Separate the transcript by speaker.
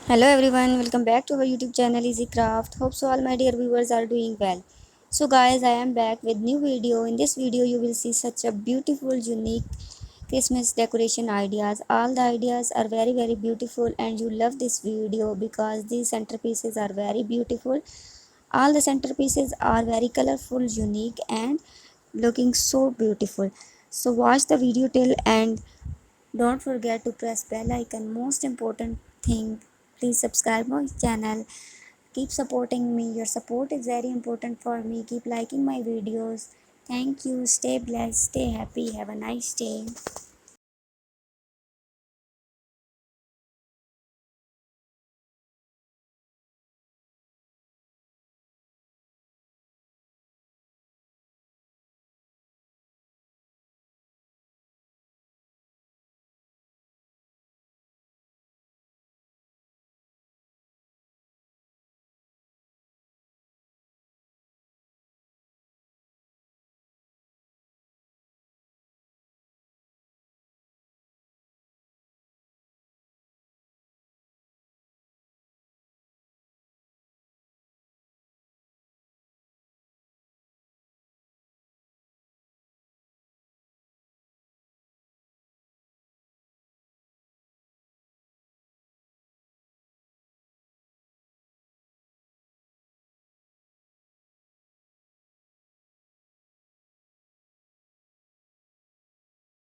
Speaker 1: Hello everyone, welcome back to our YouTube channel Easy Craft. Hope so all my dear viewers are doing well. So guys, I am back with new video. In this video you will see such a beautiful unique Christmas decoration ideas. All the ideas are very beautiful and you love this video because these centerpieces are very beautiful. All the centerpieces are very colorful, unique and looking so beautiful. So watch the video till end. Don't forget to press bell icon. Most important thing, please subscribe my channel. Keep supporting me. Your support is very important for me. Keep liking my videos. Thank you. Stay blessed. Stay happy. Have a nice day.